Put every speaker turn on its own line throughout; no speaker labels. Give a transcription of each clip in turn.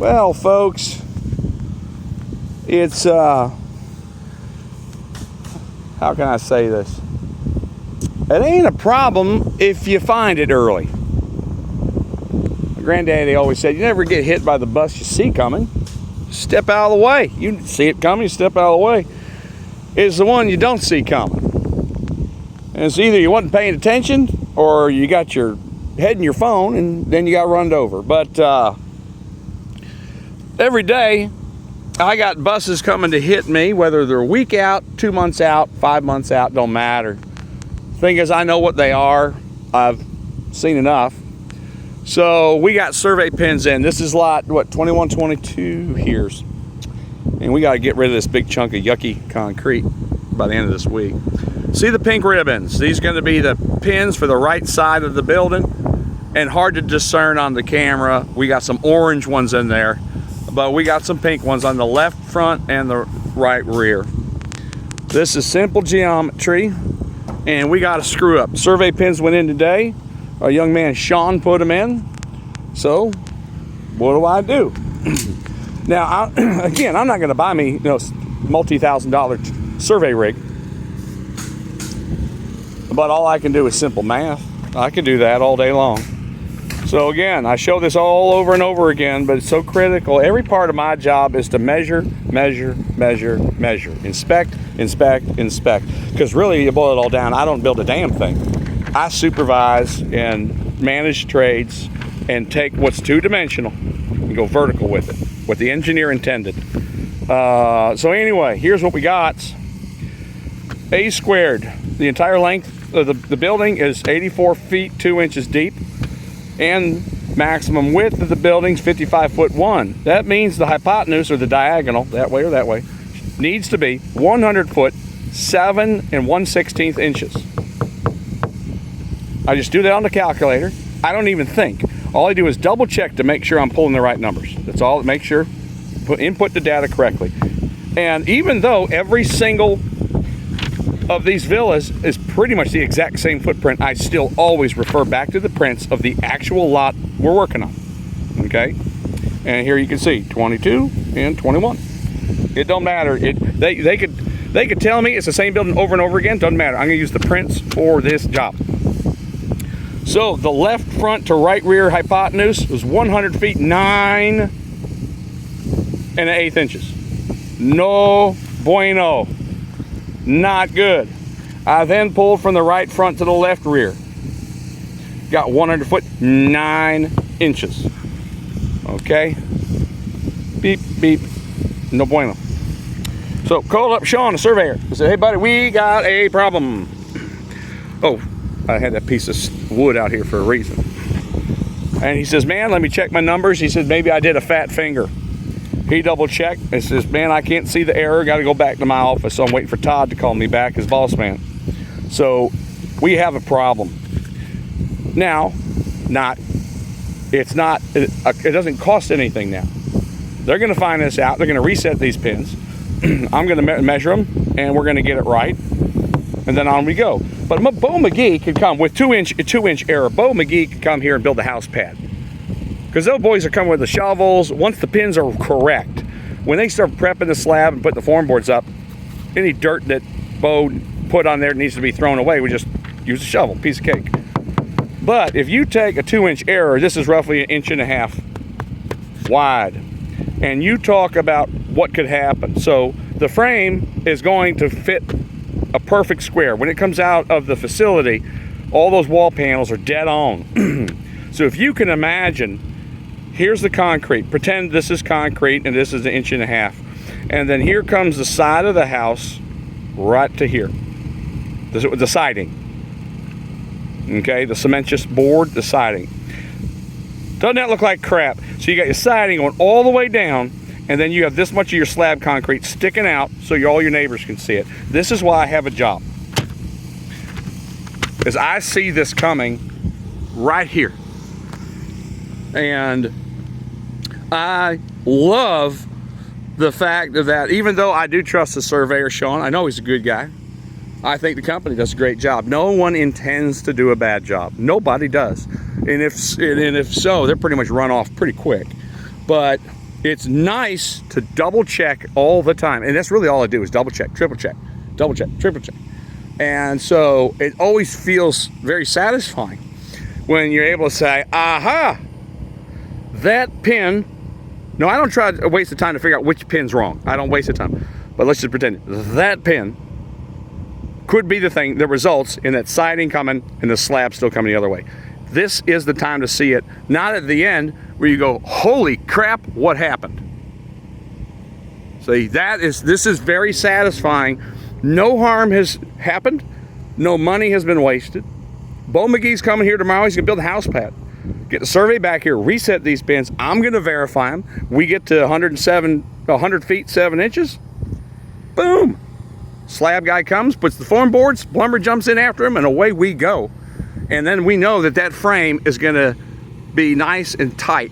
Well, folks, it's how can I say this? It ain't a problem if you find it early. My granddaddy always said, you never get hit by the bus you see coming. Step out of the way. You see it coming, you step out of the way. It's the one you don't see coming. And it's either you wasn't paying attention or you got your head in your phone and then you got run over. But every day I got buses coming to hit me, whether they're a week out, 2 months out, 5 months out, don't matter. Thing is, I know what they are. I've seen enough. So we got survey pins in. This is lot, what, 2122 here. And we got to get rid of this big chunk of yucky concrete by the end of this week. See the pink ribbons? These are going to be the pins for the right side of the building, and hard to discern on the camera. We got some orange ones in there, but we got some pink ones on the left front and the right rear. This is simple geometry, and we got a screw up. Survey pins went in today. Our young man Sean put them in. So what do? Now, again, I'm not going to buy me, multi-$1,000 survey rig, but all I can do is simple math. I can do that all day long. So again, I show this all over and over again, but it's so critical. Every part of my job is to measure, measure, measure, measure, inspect, inspect, inspect. Because really, you boil it all down, I don't build a damn thing. I supervise and manage trades and take what's two-dimensional and go vertical with it, what the engineer intended. So anyway, here's what we got. A squared. The entire length of the building is 84 feet 2 inches deep, and maximum width of the building is 55 foot 1. That means the hypotenuse, or the diagonal, that way or that way, needs to be 100 foot 7 1/16 inches. I just do that on the calculator. I don't even think. All I do is double check to make sure I'm pulling the right numbers. That's all. Make sure, input the data correctly. And even though every single of these villas is pretty much the exact same footprint, I still always refer back to the prints of the actual lot we're working on. Okay? And here you can see 22 and 21. It don't matter. They could tell me it's the same building over and over again. Doesn't matter. I'm going to use the prints for this job. So the left front to right rear hypotenuse was 100 feet 9 1/8 inches. No bueno. Not good. I then pulled from the right front to the left rear. Got 100 foot 9 inches. Okay. Beep, beep. No bueno. So called up Sean, a surveyor. I said, hey buddy, we got a problem. Oh, I had that piece of wood out here for a reason. And he says, man, let me check my numbers. He said, maybe I did a fat finger. He double checked and says, man, I can't see the error. Got to go back to my office. So I'm waiting for Todd to call me back, his boss man. So we have a problem. Now, it doesn't cost anything now. They're going to find this out. They're going to reset these pins. I'm going to measure them, and we're going to get it right. And then on we go. But Bo McGee could come with 2 inch error. Bo McGee could come here and build a house pad. Because those boys are coming with the shovels. Once the pins are correct, when they start prepping the slab and put the form boards up, any dirt that Bo put on there needs to be thrown away. We just use a shovel, piece of cake. But if you take a 2 inch error, this is roughly 1.5 inches wide. And you talk about what could happen. So the frame is going to fit a perfect square. When it comes out of the facility, all those wall panels are dead on. So if you can imagine, here's the concrete. Pretend this is concrete and this is 1.5 inches. And then here comes the side of the house right to here. The siding. Okay, the cementous board, the siding. Doesn't that look like crap? So you got your siding going all the way down, and then you have this much of your slab concrete sticking out so all your neighbors can see it. This is why I have a job. Because I see this coming right here. And I love the fact that even though I do trust the surveyor, Sean, I know he's a good guy. I think the company does a great job. No one intends to do a bad job. Nobody does. And if so, they're pretty much run off pretty quick. But It's nice to double check all the time. And that's really all I do is double check, triple check, triple check. And so it always feels very satisfying when you're able to say, aha, that pin. No, I don't try to waste the time to figure out which pin's wrong. I don't waste the time. But let's just pretend that pin could be the thing that results in that siding coming and the slab still coming the other way. This is the time to see it, not at the end where you go, holy crap, what happened? See, this is very satisfying. No harm has happened. No money has been wasted. Bo McGee's coming here tomorrow. He's gonna build a house pad. Get the survey back here, reset these pins. I'm gonna verify them. We get to 100 feet, 7 inches. Boom. Slab guy comes, puts the form boards, plumber jumps in after him, and away we go. And then we know that that frame is gonna be nice and tight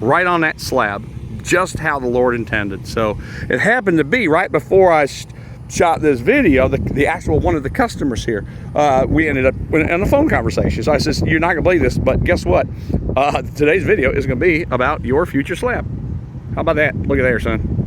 right on that slab, just how the Lord intended. So it happened to be right before I shot this video, the actual one of the customers here, we ended up in a phone conversation. So I says, you're not gonna believe this, but guess what? Today's video is gonna be about your future slab. How about that? Look at there, son.